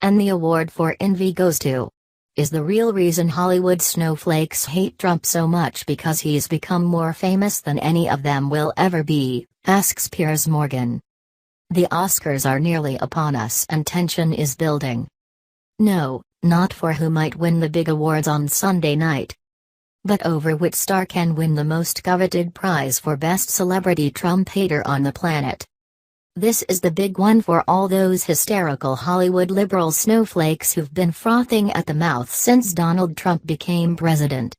And the award for envy goes to. Is the real reason Hollywood snowflakes hate Trump so much because he's become more famous than any of them will ever be, asks Piers Morgan. The Oscars are nearly upon us and tension is building. No, not for who might win the big awards on Sunday night, but over which star can win the most coveted prize for best celebrity Trump hater on the planet. This is the big one for all those hysterical Hollywood liberal snowflakes who've been frothing at the mouth since Donald Trump became president.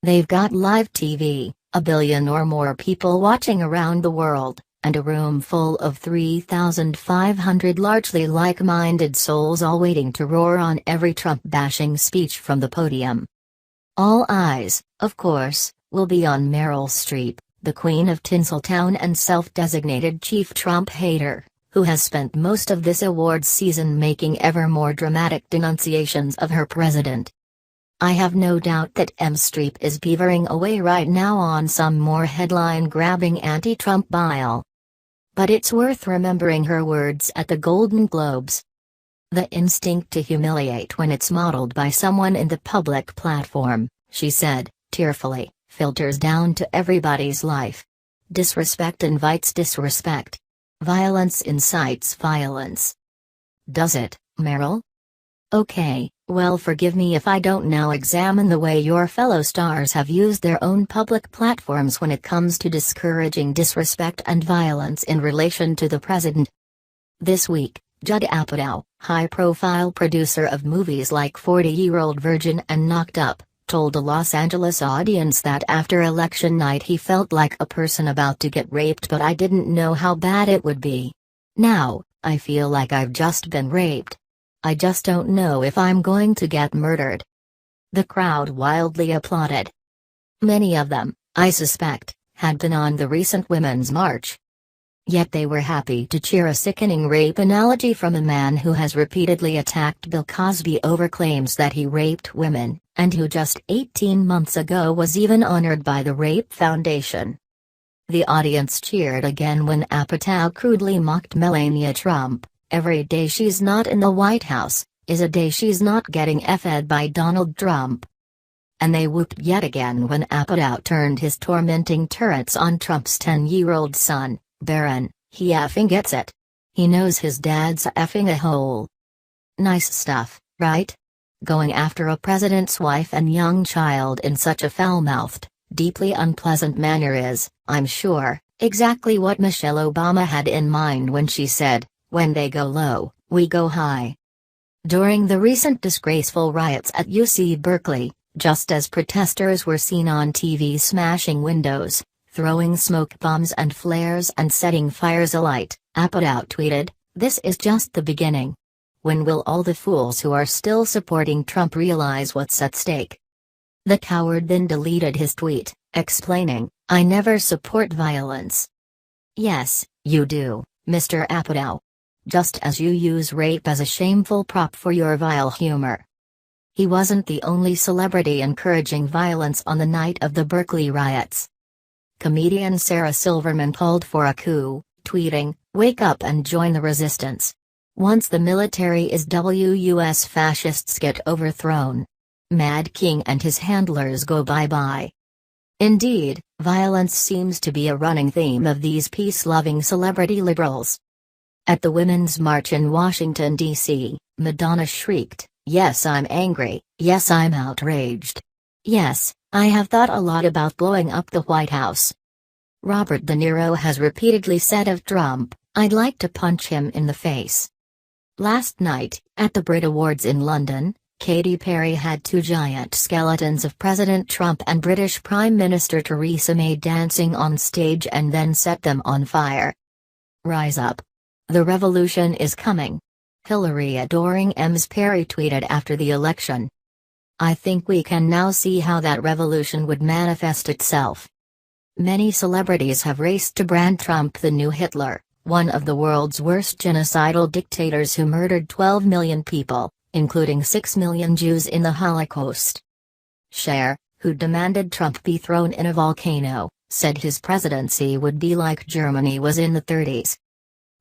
They've got live TV, a billion or more people watching around the world, and a room full of 3,500 largely like-minded souls all waiting to roar on every Trump-bashing speech from the podium. All eyes, of course, will be on Meryl Streep, the queen of Tinseltown and self-designated chief Trump hater, who has spent most of this awards season making ever more dramatic denunciations of her president. I have no doubt that Streep is beavering away right now on some more headline-grabbing anti-Trump bile. But it's worth remembering her words at the Golden Globes. The instinct to humiliate when it's modeled by someone in the public platform, she said, tearfully, filters down to everybody's life. Disrespect invites disrespect. Violence incites violence. Does it, Meryl? Okay, well, forgive me if I don't now examine the way your fellow stars have used their own public platforms when it comes to discouraging disrespect and violence in relation to the president. This week, Judd Apatow, high-profile producer of movies like 40-Year-Old Virgin and Knocked Up, told a Los Angeles audience that after election night he felt like a person about to get raped, but I didn't know how bad it would be. Now, I feel like I've just been raped. I just don't know if I'm going to get murdered. The crowd wildly applauded. Many of them, I suspect, had been on the recent Women's March. Yet they were happy to cheer a sickening rape analogy from a man who has repeatedly attacked Bill Cosby over claims that he raped women, and who just 18 months ago was even honored by the Rape Foundation. The audience cheered again when Apatow crudely mocked Melania Trump. Every day she's not in the White House is a day she's not getting effed by Donald Trump. And they whooped yet again when Apatow turned his tormenting turrets on Trump's 10-year-old son, Barron. He effing gets it. He knows his dad's effing a hole. Nice stuff, right? Going after a president's wife and young child in such a foul-mouthed, deeply unpleasant manner is, I'm sure, exactly what Michelle Obama had in mind when she said, "When they go low, we go high." During the recent disgraceful riots at UC Berkeley, just as protesters were seen on TV smashing windows, throwing smoke bombs and flares and setting fires alight, Apatow tweeted, "This is just the beginning. When will all the fools who are still supporting Trump realize what's at stake?" The coward then deleted his tweet, explaining, "I never support violence." Yes, you do, Mr. Apatow. Just as you use rape as a shameful prop for your vile humor. He wasn't the only celebrity encouraging violence on the night of the Berkeley riots. Comedian Sarah Silverman called for a coup, tweeting, "Wake up and join the resistance. Once the military is US fascists get overthrown. Mad King and his handlers go bye-bye." Indeed, violence seems to be a running theme of these peace-loving celebrity liberals. At the Women's March in Washington, D.C., Madonna shrieked, "Yes, I'm angry, yes, I'm outraged. Yes, I have thought a lot about blowing up the White House." Robert De Niro has repeatedly said of Trump, "I'd like to punch him in the face." Last night, at the Brit Awards in London, Katy Perry had two giant skeletons of President Trump and British Prime Minister Theresa May dancing on stage and then set them on fire. "Rise up. The revolution is coming." Hillary adoring Ms. Perry tweeted after the election. "I think we can now see how that revolution would manifest itself." Many celebrities have raced to brand Trump the new Hitler, one of the world's worst genocidal dictators who murdered 12 million people, including 6 million Jews in the Holocaust. Cher, who demanded Trump be thrown in a volcano, said his presidency would be like Germany was in the 30s.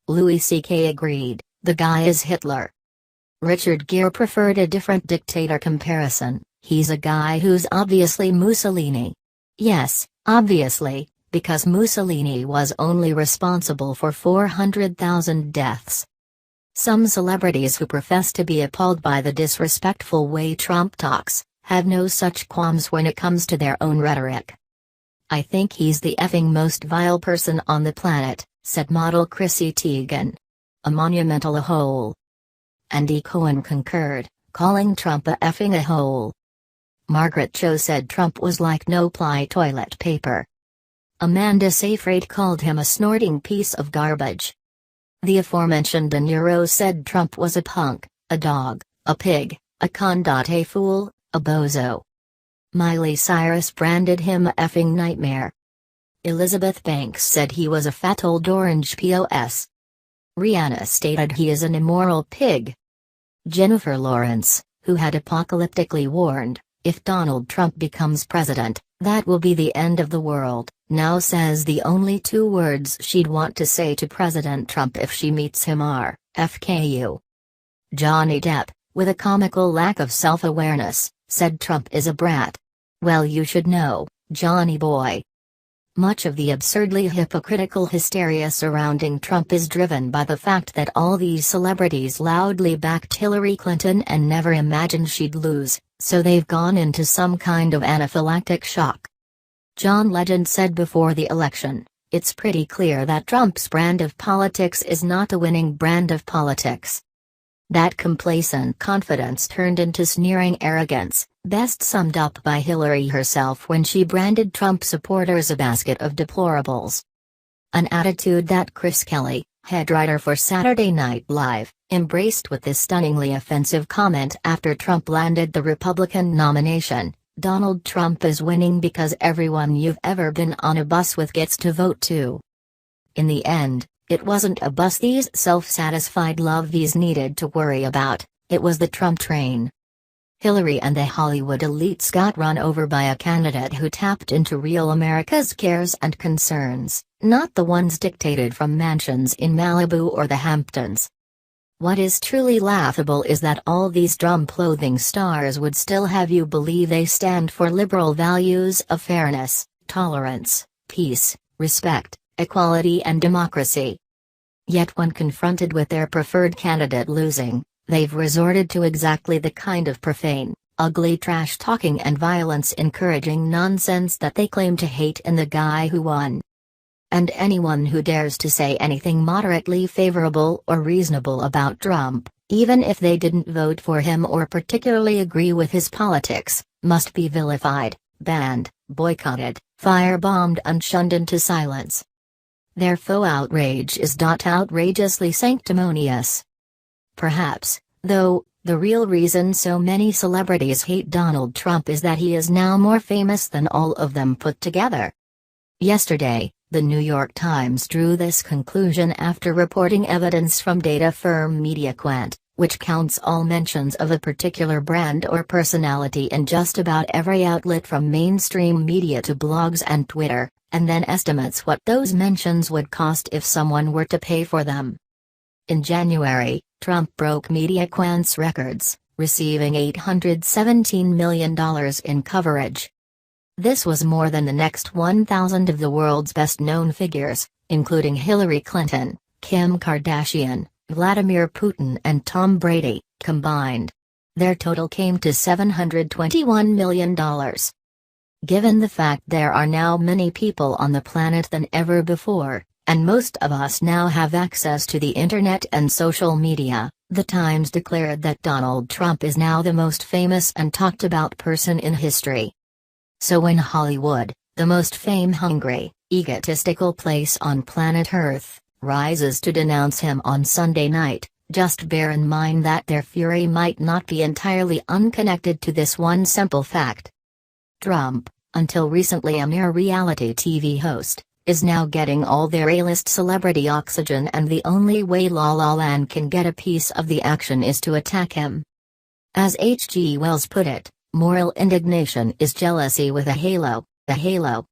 Louis C.K. agreed, "The guy is Hitler." Richard Gere preferred a different dictator comparison. He's a guy who's obviously Mussolini. Yes, obviously, because Mussolini was only responsible for 400,000 deaths. Some celebrities who profess to be appalled by the disrespectful way Trump talks, have no such qualms when it comes to their own rhetoric. "I think he's the effing most vile person on the planet," said model Chrissy Teigen. "A monumental a-hole." Andy Cohen concurred, calling Trump a effing a-hole. Margaret Cho said Trump was like no-ply toilet paper. Amanda Seyfried called him a snorting piece of garbage. The aforementioned De Niro said Trump was a punk, a dog, a pig, a con, a fool, a bozo. Miley Cyrus branded him a effing nightmare. Elizabeth Banks said he was a fat old orange POS. Rihanna stated he is an immoral pig. Jennifer Lawrence, who had apocalyptically warned, if Donald Trump becomes president, that will be the end of the world, now says the only two words she'd want to say to President Trump if she meets him are, FKU. Johnny Depp, with a comical lack of self-awareness, said Trump is a brat. Well, you should know, Johnny boy. Much of the absurdly hypocritical hysteria surrounding Trump is driven by the fact that all these celebrities loudly backed Hillary Clinton and never imagined she'd lose, so they've gone into some kind of anaphylactic shock. John Legend said before the election, "It's pretty clear that Trump's brand of politics is not a winning brand of politics." That complacent confidence turned into sneering arrogance, best summed up by Hillary herself when she branded Trump supporters a basket of deplorables. An attitude that Chris Kelly, head writer for Saturday Night Live, embraced with this stunningly offensive comment after Trump landed the Republican nomination: "Donald Trump is winning because everyone you've ever been on a bus with gets to vote too." In the end, it wasn't a bus these self-satisfied loveys needed to worry about, it was the Trump train. Hillary and the Hollywood elites got run over by a candidate who tapped into real America's cares and concerns, not the ones dictated from mansions in Malibu or the Hamptons. What is truly laughable is that all these drum-clothing stars would still have you believe they stand for liberal values of fairness, tolerance, peace, respect, equality and democracy. Yet when confronted with their preferred candidate losing, they've resorted to exactly the kind of profane, ugly trash-talking and violence-encouraging nonsense that they claim to hate in the guy who won. And anyone who dares to say anything moderately favorable or reasonable about Trump, even if they didn't vote for him or particularly agree with his politics, must be vilified, banned, boycotted, firebombed and shunned into silence. Their faux outrage is outrageously sanctimonious. Perhaps, though, the real reason so many celebrities hate Donald Trump is that he is now more famous than all of them put together. Yesterday, the New York Times drew this conclusion after reporting evidence from data firm MediaQuant, which counts all mentions of a particular brand or personality in just about every outlet from mainstream media to blogs and Twitter, and then estimates what those mentions would cost if someone were to pay for them. In January, Trump broke MediaQuant's records, receiving $817 million in coverage. This was more than the next 1,000 of the world's best-known figures, including Hillary Clinton, Kim Kardashian, Vladimir Putin and Tom Brady, combined. Their total came to $721 million. Given the fact there are now many people on the planet than ever before, and most of us now have access to the internet and social media, the Times declared that Donald Trump is now the most famous and talked about person in history. So when Hollywood, the most fame-hungry, egotistical place on planet Earth, rises to denounce him on Sunday night, just bear in mind that their fury might not be entirely unconnected to this one simple fact. Trump, until recently a mere reality TV host, is now getting all their A-list celebrity oxygen, and the only way La La Land can get a piece of the action is to attack him. As H.G. Wells put it, moral indignation is jealousy with a halo, the halo.